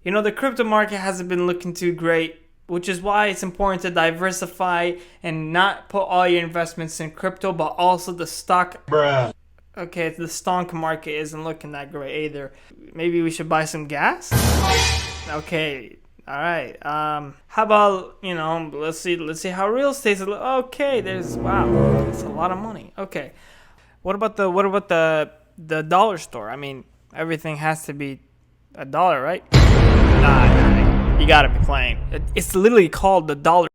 You know, the crypto market hasn't been looking too great, which is why it's important to diversify and not put all your investments in crypto, but also the stock. Bruh. Okay, the stock market isn't looking that great either. Maybe we should buy some gas? Okay. All right. How about, let's see how real estate's okay, wow, that's a lot of money. Okay. What about the dollar store? I mean, everything has to be a dollar, right? Nah, you gotta be playing. It's literally called the dollar.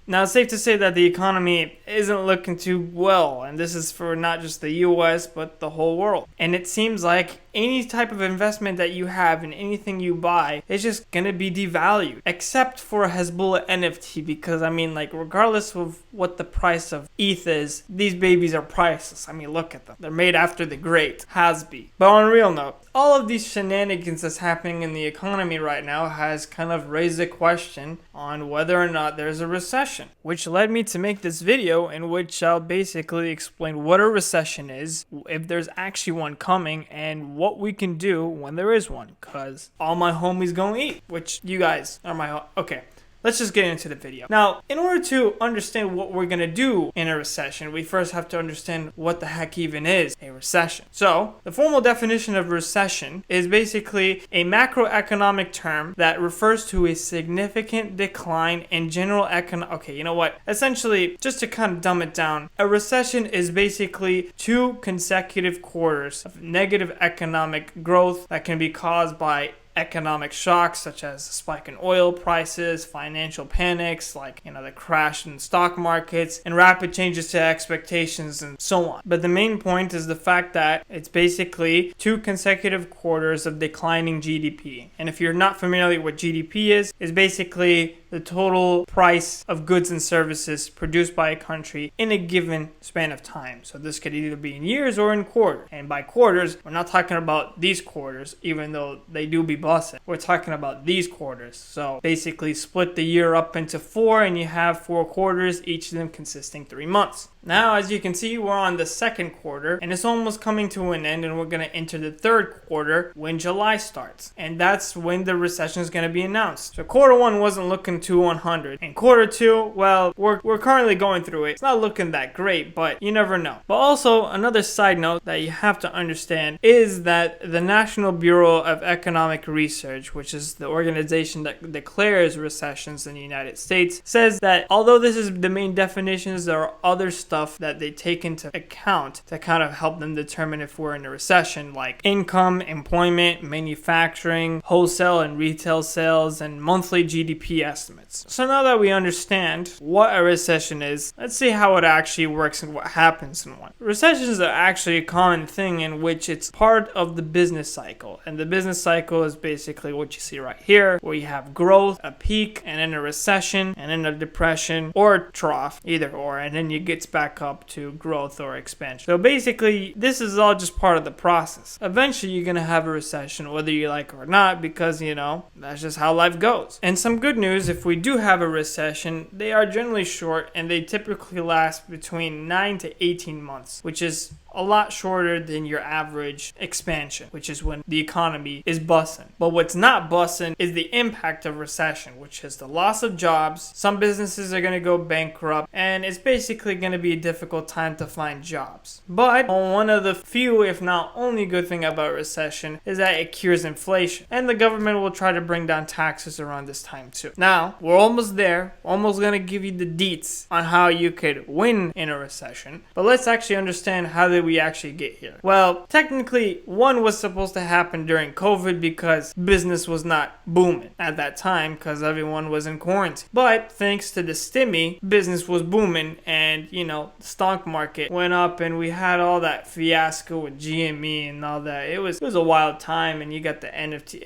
Now, it's safe to say that the economy isn't looking too well, and this is for not just the US, but the whole world. And it seems like any type of investment that you have in anything you buy is just gonna be devalued, except for a Hezbollah NFT, because, I mean, like, regardless of what the price of ETH is, these babies are priceless. I mean, look at them. They're made after the great Hasby. But on a real note, all of these shenanigans that's happening in the economy right now has kind of raised a question on whether or not there's a recession, which led me to make this video in which I'll basically explain what a recession is, if there's actually one coming, and what we can do when there is one, because all my homies gonna eat, which you guys are okay. Let's just get into the video. Now, in order to understand what we're gonna do in a recession, we first have to understand what the heck even is a recession. So, the formal definition of recession is basically a macroeconomic term that refers to a significant decline in general economic. Okay, you know what? Essentially, just to kind of dumb it down, a recession is basically 2 consecutive quarters of negative economic growth that can be caused by economic shocks such as a spike in oil prices, financial panics like, the crash in stock markets, and rapid changes to expectations and so on. But the main point is the fact that it's basically 2 consecutive quarters of declining GDP. And if you're not familiar with what GDP is basically the total price of goods and services produced by a country in a given span of time. So this could either be in years or in quarters. And by quarters, we're not talking about these quarters, even though they do be busting. We're talking about these quarters. So basically split the year up into 4 and you have 4 quarters, each of them consisting 3 months. Now, as you can see, we're on the 2nd quarter and it's almost coming to an end, and we're going to enter the 3rd quarter when July starts. And that's when the recession is going to be announced. So quarter 1 wasn't looking too 100. And quarter 2, well, we're currently going through it. It's not looking that great, but you never know. But also, another side note that you have to understand is that the National Bureau of Economic Research, which is the organization that declares recessions in the United States, says that although this is the main definitions, there are other stuff that they take into account to kind of help them determine if we're in a recession, like income, employment, manufacturing, wholesale and retail sales, and monthly GDP estimates. So now that we understand what a recession is, let's see how it actually works and what happens in one. Recessions are actually a common thing in which it's part of the business cycle. And the business cycle is basically what you see right here, where you have growth, a peak, and then a recession, and then a depression, or a trough, either or, and then it gets back up to growth or expansion. So basically, this is all just part of the process. Eventually, you're going to have a recession, whether you like it or not, because, that's just how life goes. And some good news, if we do have a recession, they are generally short and they typically last between 9 to 18 months, which is a lot shorter than your average expansion, which is when the economy is busting. But what's not busting is the impact of recession, which is the loss of jobs. Some businesses are going to go bankrupt, and it's basically going to be a difficult time to find jobs. But one of the few, if not only good thing about recession is that it cures inflation, and the government will try to bring down taxes around this time too. Now, we're almost there, almost going to give you the deets on how you could win in a recession, but let's actually understand how we actually get here. Well, technically, one was supposed to happen during COVID because business was not booming at that time because everyone was in quarantine. But thanks to the stimmy, business was booming, and the stock market went up, and we had all that fiasco with GME and all that. It was a wild time, and you got the NFT.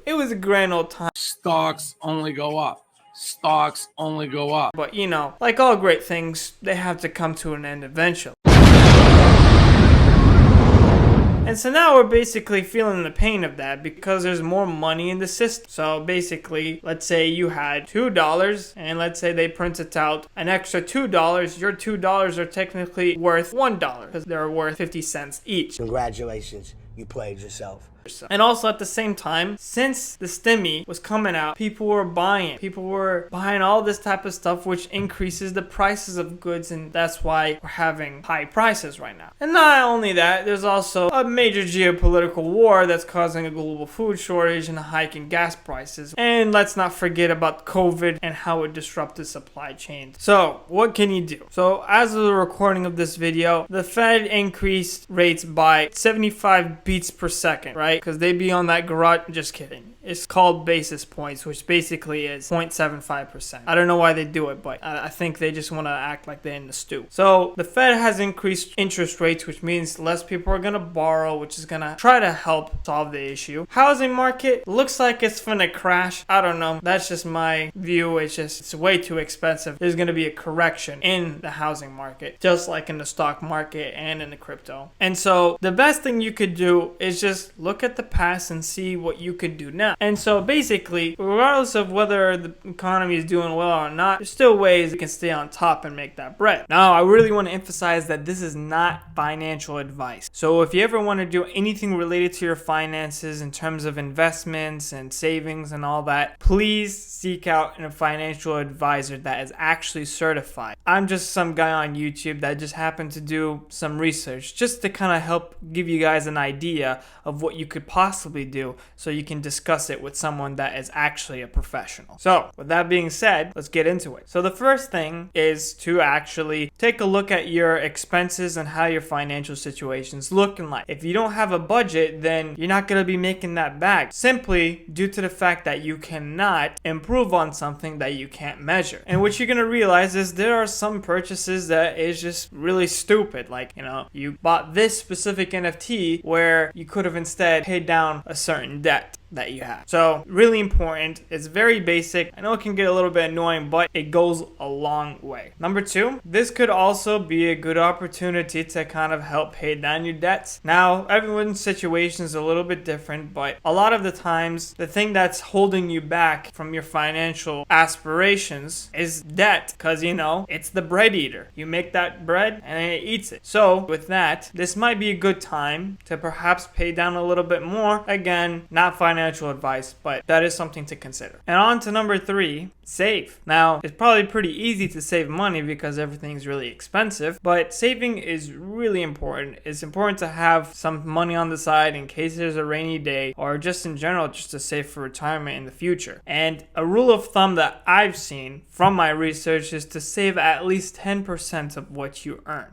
It was a grand old time. Stocks only go up. Stocks only go up. But like all great things, they have to come to an end eventually. And so now we're basically feeling the pain of that because there's more money in the system. So basically, let's say you had $2 and let's say they printed out an extra $2. Your $2 are technically worth $1 because they're worth 50 cents each. Congratulations, you played yourself. And also at the same time, since the stimmy was coming out, people were buying. People were buying all this type of stuff, which increases the prices of goods, and that's why we're having high prices right now. And not only that, there's also a major geopolitical war that's causing a global food shortage and a hike in gas prices. And let's not forget about COVID and how it disrupted supply chains. So what can you do? So as of the recording of this video, the Fed increased rates by 75 beats per second, right? Because they be on that garage. Just kidding. It's called basis points, which basically is 0.75%. I don't know why they do it, but I think they just want to act like they're in the stew. So the Fed has increased interest rates, which means less people are going to borrow, which is going to try to help solve the issue. Housing market looks like it's going to crash. I don't know. That's just my view. It's way too expensive. There's going to be a correction in the housing market, just like in the stock market and in the crypto. And so the best thing you could do is just look at the past and see what you could do now. And so basically, regardless of whether the economy is doing well or not, there's still ways you can stay on top and make that bread. Now, I really want to emphasize that this is not financial advice. So if you ever want to do anything related to your finances in terms of investments and savings and all that, please seek out a financial advisor that is actually certified. I'm just some guy on YouTube that just happened to do some research just to kind of help give you guys an idea of what you could possibly do so you can discuss it with someone that is actually a professional. So with that being said, let's get into it. So the first thing is to actually take a look at your expenses and how your financial situation's looking like. If you don't have a budget, then you're not going to be making that back, simply due to the fact that you cannot improve on something that you can't measure. And what you're going to realize is there are some purchases that is just really stupid. Like, you bought this specific NFT where you could have instead paid down a certain debt that you have. So really important. It's very basic. I know it can get a little bit annoying, but it goes a long way. Number two, this could also be a good opportunity to kind of help pay down your debts. Now, everyone's situation is a little bit different, but a lot of the times, the thing that's holding you back from your financial aspirations is debt, because it's the bread eater. You make that bread and it eats it. So with that, this might be a good time to perhaps pay down a little bit more. Again, not financial advice, but that is something to consider. And on to number three, save. Now, it's probably pretty easy to save money because everything's really expensive, but saving is really important. It's important to have some money on the side in case there's a rainy day, or just in general, just to save for retirement in the future. And a rule of thumb that I've seen from my research is to save at least 10% of what you earn.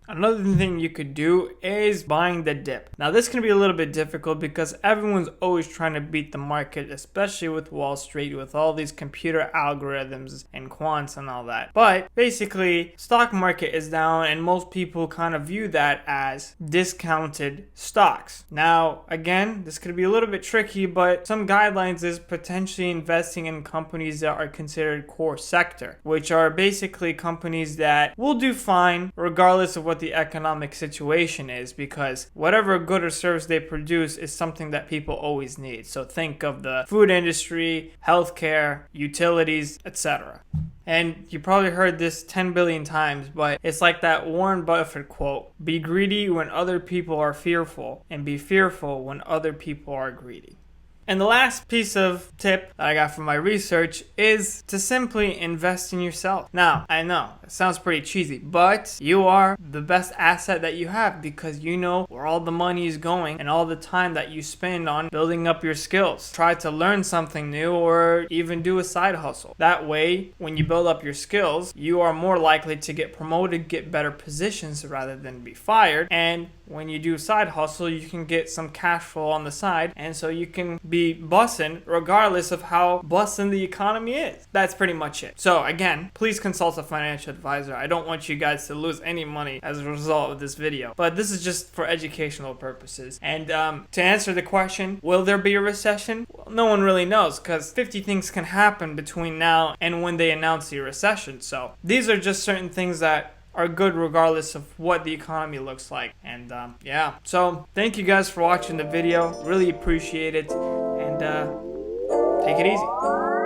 Another thing you could do is buying the dip. Now this can be a little bit difficult because everyone's always trying to beat the market, especially with Wall Street, with all these computer algorithms and quants and all that. But basically, stock market is down and most people kind of view that as discounted stocks. Now, again, this could be a little bit tricky, but some guidelines is potentially investing in companies that are considered core sector, which are basically companies that will do fine regardless of what the economic situation is, because whatever good or service they produce is something that people always need. So think of the food industry, healthcare, utilities, etc. And you probably heard this 10 billion times, but it's like that Warren Buffett quote: be greedy when other people are fearful, and be fearful when other people are greedy. And the last piece of tip that I got from my research is to simply invest in yourself. Now, I know it sounds pretty cheesy, but you are the best asset that you have because you know where all the money is going and all the time that you spend on building up your skills. Try to learn something new or even do a side hustle. That way, when you build up your skills, you are more likely to get promoted, get better positions rather than be fired. And when you do side hustle, you can get some cash flow on the side, and so you can be bussin' regardless of how bussin' the economy is. That's pretty much it. So again, please consult a financial advisor. I don't want you guys to lose any money as a result of this video, but this is just for educational purposes. And to answer the question, will there be a recession? Well, no one really knows because 50 things can happen between now and when they announce the recession. So these are just certain things that are good regardless of what the economy looks like. And yeah, so thank you guys for watching the video. Really appreciate it, and take it easy.